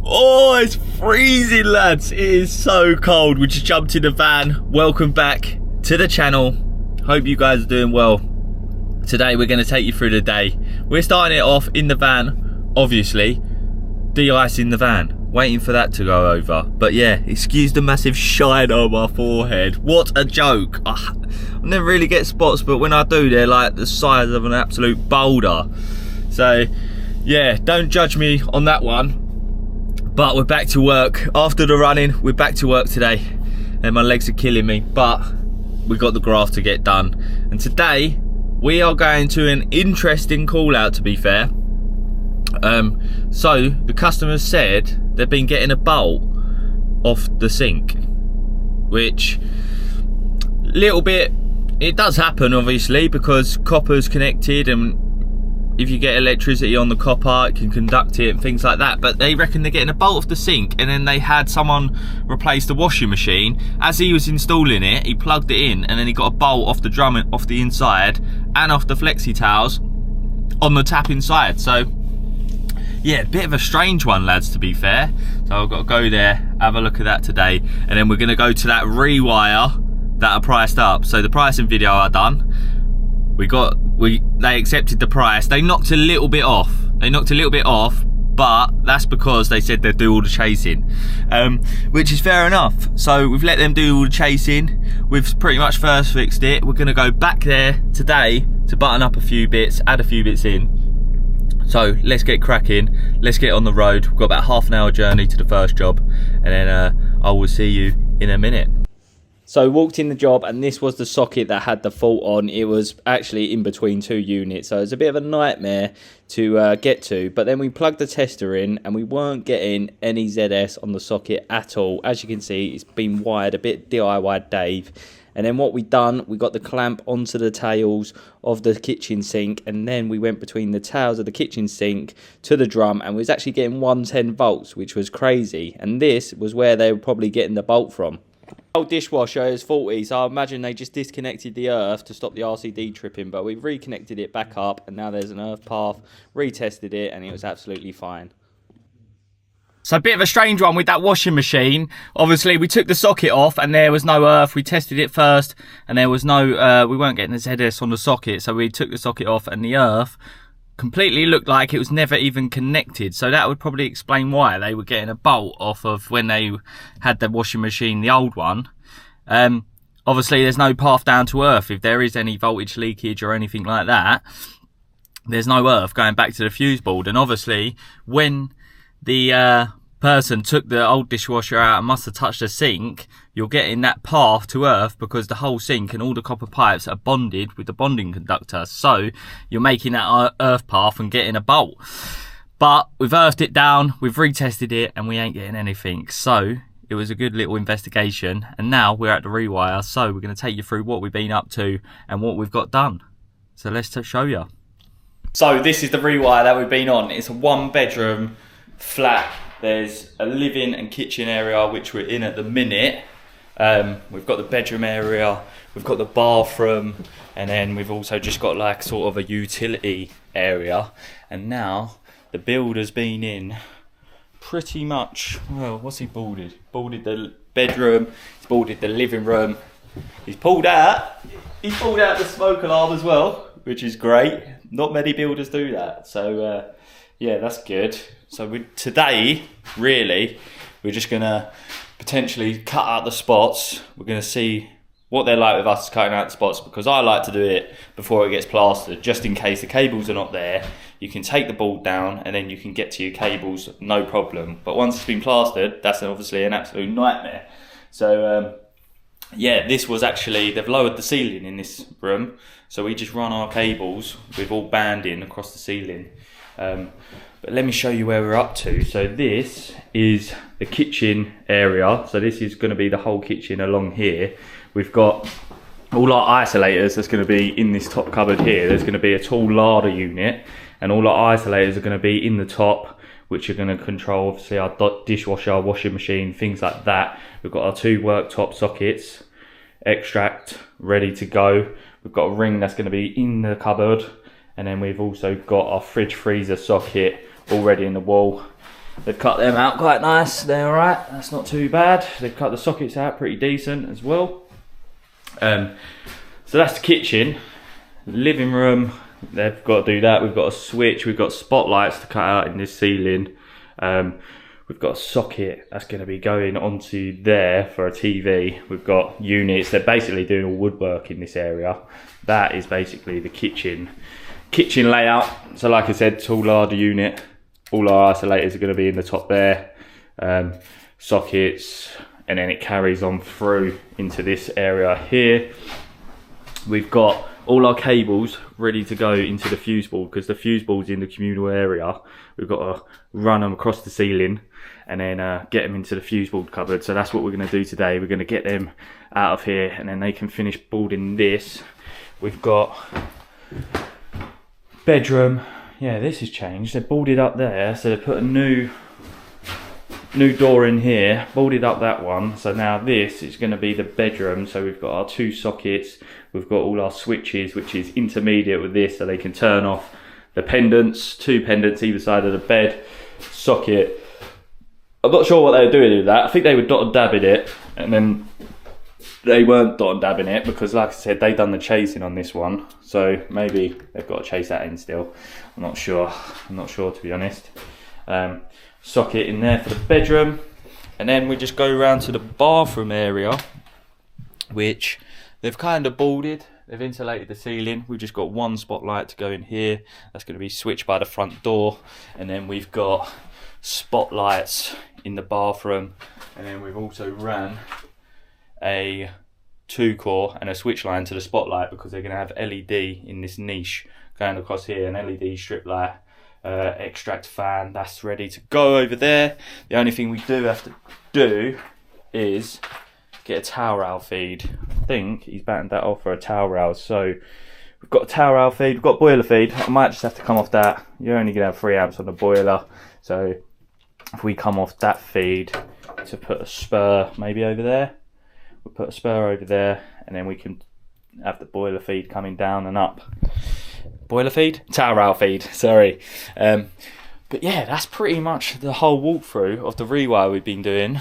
Oh, it's freezing, lads. It is so cold. We just jumped in the van. Welcome back to the channel. Hope you guys are doing well. Today we're going to take you through the day. We're starting it off in the van, obviously. De-icing the van. Waiting for that to go over. But yeah, excuse the massive shine on my forehead. What a joke. I never really get spots, but when I do, they're like the size of an absolute boulder. So yeah, don't judge me on that one. But we're back to work. After the running, we're back to work today. And my legs are killing me, but we got the graft to get done. And today, we are going to an interesting call out, to be fair. So the customers said they've been getting a bolt off the sink, which little bit, it does happen obviously because copper's connected, and if you get electricity on the copper, it can conduct it and things like that. But they reckon they're getting a bolt off the sink, and then they had someone replace the washing machine. As he was installing it, he plugged it in, and then he got a bolt off the drum, off the inside, and off the flexi towels on the tap inside. So yeah, a bit of a strange one, lads, to be fair. So I've got to go there, have a look at that today, and then we're going to go to that rewire that I priced up. So the pricing video I done, they accepted the price. They knocked a little bit off. But that's because they said they'd do all the chasing, which is fair enough. So we've let them do all the chasing. We've pretty much first fixed it. We're going to go back there today to button up a few bits, add a few bits in. So let's get cracking. Let's get on the road. We've got about half an hour journey to the first job, and then I will see you in a minute. So walked in the job, and this was the socket that had the fault on. It was actually in between two units, so it was a bit of a nightmare to get to. But then we plugged the tester in, and we weren't getting any ZS on the socket at all. As you can see, it's been wired a bit DIY Dave. And then what we done, we got the clamp onto the tails of the kitchen sink, and then we went between the tails of the kitchen sink to the drum, and we was actually getting 110 volts, which was crazy. And this was where they were probably getting the bolt from. Old dishwasher is faulty, so I imagine they just disconnected the earth to stop the RCD tripping, but we've reconnected it back up, and now there's an earth path, retested it, and it was absolutely fine. So a bit of a strange one with that washing machine. Obviously we took the socket off and there was no earth. We tested it first and there was no, we weren't getting the ZS on the socket. So we took the socket off and the earth completely looked like it was never even connected. So that would probably explain why they were getting a bolt off of when they had the washing machine, the old one. Obviously there's no path down to earth. If there is any voltage leakage or anything like that, there's no earth going back to the fuse board. And obviously when the person took the old dishwasher out and must have touched the sink, you're getting that path to earth because the whole sink and all the copper pipes are bonded with the bonding conductor, so you're making that earth path and getting a bolt. But we've earthed it down, we've retested it, and we ain't getting anything. So it was a good little investigation, and now we're at the rewire, so we're going to take you through what we've been up to and what we've got done. So let's show you. So this is the rewire that we've been on. It's a 1-bedroom flat. There's a living and kitchen area which we're in at the minute. We've got the bedroom area, we've got the bathroom, and then we've also just got like sort of a utility area. And now the builder's been in pretty much, well, what's he boarded? Boarded the bedroom, he's boarded the living room, he's pulled out the smoke alarm as well, which is great. Not many builders do that, so yeah, that's good. So today, really, we're just going to potentially cut out the spots. We're going to see what they're like with us cutting out the spots, because I like to do it before it gets plastered, just in case the cables are not there. You can take the board down and then you can get to your cables, no problem. But once it's been plastered, that's obviously an absolute nightmare. So yeah, this was actually, they've lowered the ceiling in this room, so we just run our cables with all banding across the ceiling. But let me show you where we're up to. So this is the kitchen area. So this is going to be the whole kitchen along here. We've got all our isolators that's going to be in this top cupboard here. There's going to be a tall larder unit, and all our isolators are going to be in the top, which are going to control obviously our dishwasher, our washing machine, things like that. We've got our 2 worktop sockets, extract ready to go. We've got a ring that's going to be in the cupboard, and then we've also got our fridge freezer socket already in the wall. They've cut them out quite nice. They're alright. That's not too bad. They've cut the sockets out pretty decent as well. So that's the kitchen. Living room. They've got to do that. We've got a switch. We've got spotlights to cut out in this ceiling. We've got a socket that's going to be going onto there for a TV. We've got units. They're basically doing all woodwork in this area. That is basically the kitchen layout. So like I said, tall larder unit. All our isolators are going to be in the top there. Sockets, and then it carries on through into this area here. We've got all our cables ready to go into the fuse board, because the fuse board's in the communal area. We've got to run them across the ceiling and then get them into the fuse board cupboard. So that's what we're going to do today. We're going to get them out of here and then they can finish boarding this. We've got bedroom. Yeah, this has changed. They've boarded up there, so they put a new door in here, boarded up that one. So now this is going to be the bedroom. So we've got our 2 sockets. We've got all our switches, which is intermediate with this, so they can turn off the pendants, 2 pendants either side of the bed, socket. I'm not sure what they were doing with that. I think they were dot and dabbing it, and then they weren't dot and dabbing it because, like I said, they done the chasing on this one. So maybe they've got to chase that in still. I'm not sure. I'm not sure, to be honest. Socket in there for the bedroom, and then we just go around to the bathroom area, which they've kind of boarded. They've insulated the ceiling. We've just got 1 spotlight to go in here. That's going to be switched by the front door, and then we've got spotlights in the bathroom, and then we've also ran a 2-core and a switch line to the spotlight because they're going to have LED in this niche going across here, an LED strip light, extract fan. That's ready to go over there. The only thing we do have to do is get a towel rail feed. I think he's battened that off for a towel rail. So we've got a towel rail feed, we've got boiler feed. I might just have to come off that. You're only going to have 3 amps on the boiler. So if we come off that feed to put a spur maybe over there, we'll put a spur over there, and then we can have the boiler feed coming down and up. Boiler feed? Towel rail feed, sorry. But yeah, that's pretty much the whole walkthrough of the rewire we've been doing.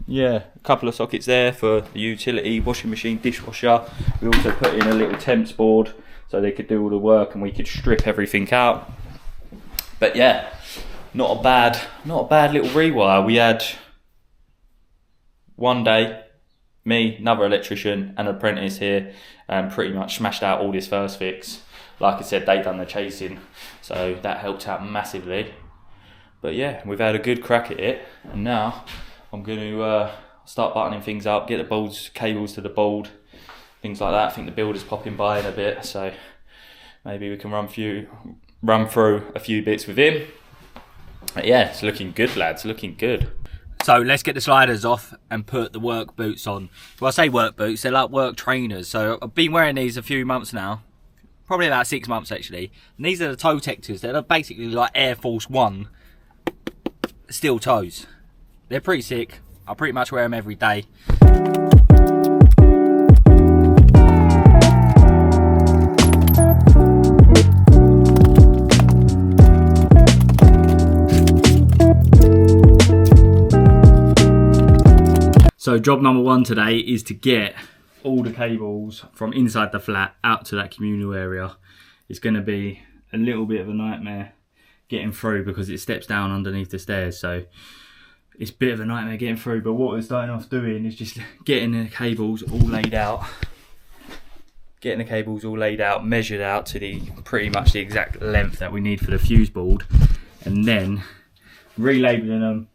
Yeah, a couple of sockets there for the utility, washing machine, dishwasher. We also put in a little temps board so they could do all the work and we could strip everything out. But yeah, not a bad little rewire. We had one day, me, another electrician, and an apprentice here, and pretty much smashed out all this first fix. Like I said, they done the chasing, so that helped out massively. But yeah, we've had a good crack at it, and now I'm going to start buttoning things up, get the cables to the board, things like that. I think the builder's popping by in a bit, so maybe we can run through a few bits with him. But yeah, it's looking good, lads, looking good. So let's get the sliders off and put the work boots on. Well, I say work boots, they're like work trainers. So I've been wearing these a few months now, probably about 6 months actually. And these are the toe protectors. They're basically like Air Force One steel toes. They're pretty sick. I pretty much wear them every day. So job number 1 today is to get all the cables from inside the flat out to that communal area. It's going to be a little bit of a nightmare getting through because it steps down underneath the stairs. So it's a bit of a nightmare getting through. But what we're starting off doing is just getting the cables all laid out. Getting the cables all laid out, measured out to pretty much the exact length that we need for the fuse board. And then relabeling them.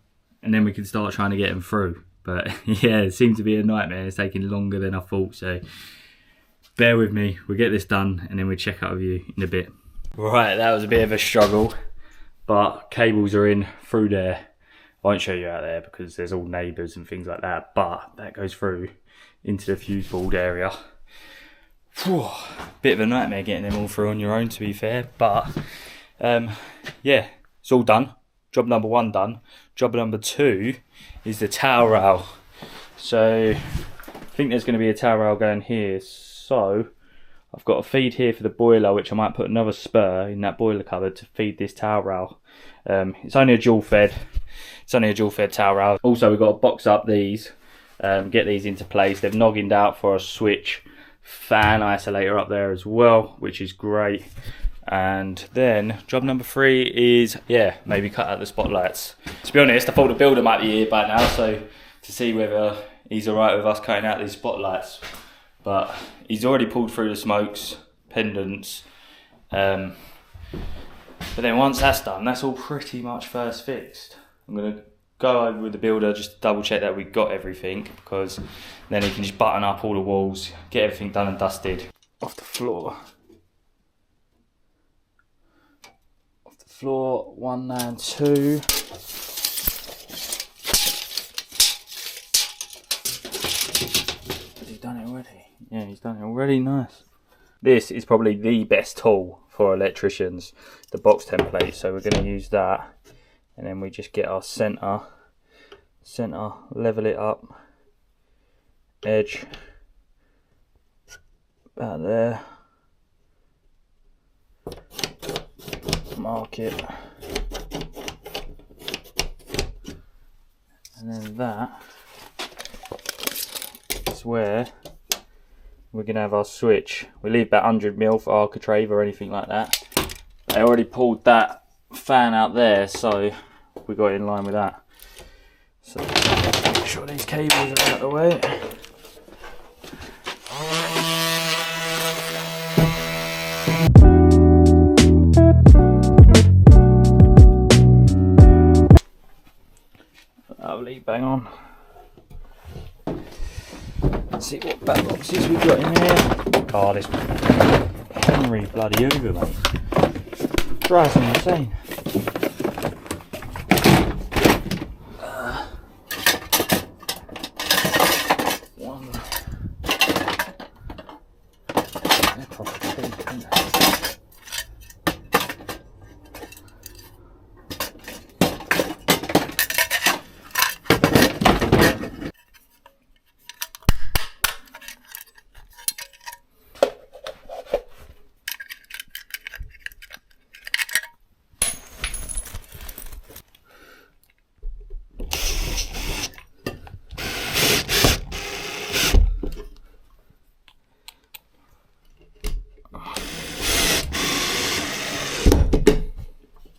And then we can start trying to get them through. But yeah, it seems to be a nightmare. It's taking longer than I thought, so bear with me. We'll get this done and then we'll check out with you in a bit. Right, that was a bit of a struggle, but cables are in through there. I won't show you out there because there's all neighbours and things like that, but that goes through into the fuse board area. Whew, bit of a nightmare getting them all through on your own, to be fair, but yeah, it's all done. Job number 1 done. Job number 2 is the towel rail. So I think there's going to be a towel rail going here. So I've got a feed here for the boiler, which I might put another spur in that boiler cupboard to feed this towel rail. It's only a dual fed. It's only a dual fed towel rail. Also, we've got to box up these, get these into place. They've noggined out for a switch fan isolator up there as well, which is great. And then job number 3 is, yeah, maybe cut out the spotlights. To be honest, I thought the builder might be here by now, so to see whether he's alright with us cutting out these spotlights. But he's already pulled through the smokes, pendants. But then once that's done, that's all pretty much first fixed. I'm going to go over with the builder just to double check that we've got everything, because then he can just button up all the walls, get everything done and dusted. Off the floor. Off the floor, 1 and 2. Has he done it already? Yeah, he's done it already, nice. This is probably the best tool for electricians, the box template, so we're going to use that. And then we just get our centre, level it up, edge, about there, mark it, and then that is where we're going to have our switch. We leave about 100mm for architrave or anything like that. I already pulled that fan out there, so we got in line with that. So make sure these cables are out of the way. Lovely, bang on. Let's see what back boxes we've got in here. Oh, this Henry bloody Hoover, mate. Drives me insane. One. They're proper big, aren't they?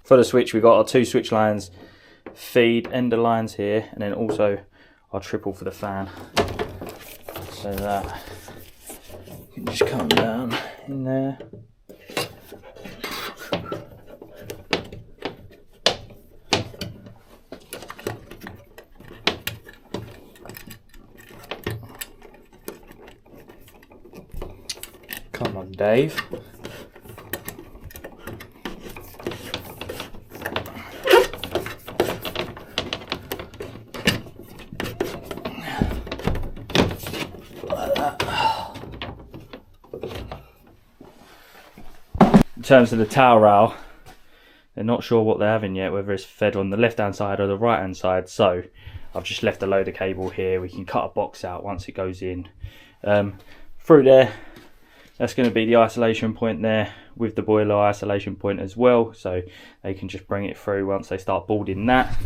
For the switch, we've got our 2 switch lines, feed, ender lines here, and then also our triple for the fan. So that you can just come down in there. Come on, Dave. In terms of the towel rail, they're not sure what they're having yet, whether it's fed on the left hand side or the right hand side, so I've just left a load of cable here. We can cut a box out once it goes in. Through there, that's going to be the isolation point there with the boiler isolation point as well, so they can just bring it through once they start boarding that.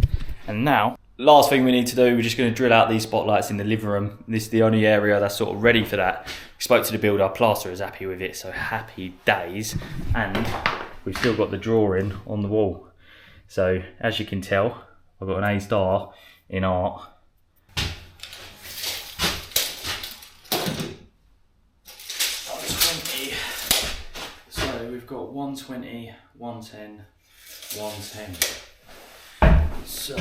And now, last thing we need to do, we're just going to drill out these spotlights in the living room. This is the only area that's sort of ready for that. We spoke to the builder, plaster is happy with it, so happy days. And we've still got the drawing on the wall. So as you can tell, I've got an A star in art. So we've got 120, 110, 110. So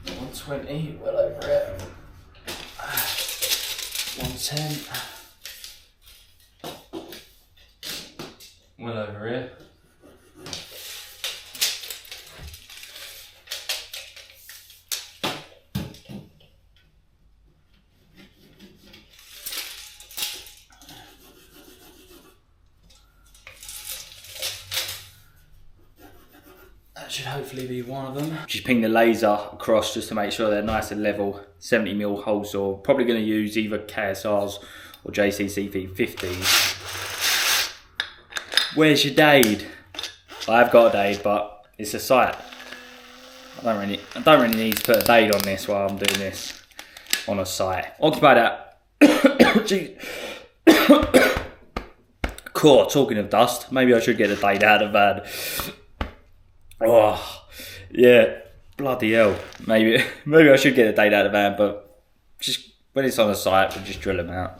120, well over it. 110, well over it. That should hopefully be one of them. Just ping the laser across just to make sure they're nice and level. 70mm hole saw. Probably going to use either KSRs or JCCP 50s. Where's your dade? I've got a dade, but it's a sight. I don't really need to put a dade on this while I'm doing this on a site. Occupy that. Cool, talking of dust, maybe I should get a dade out of the van. Oh, yeah, bloody hell. Maybe I should get a dade out of the van, but just when it's on a site, we'll just drill them out.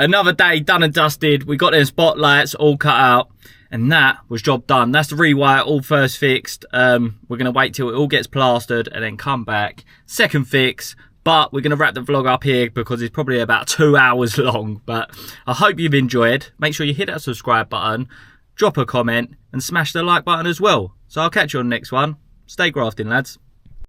Another day done and dusted. We got them spotlights all cut out, and that was job done. That's the rewire all first fixed. We're going to wait till it all gets plastered and then come back. Second fix, but we're going to wrap the vlog up here because it's probably about 2 hours long. But I hope you've enjoyed. Make sure you hit that subscribe button, drop a comment, and smash the like button as well. So I'll catch you on the next one. Stay grafting, lads.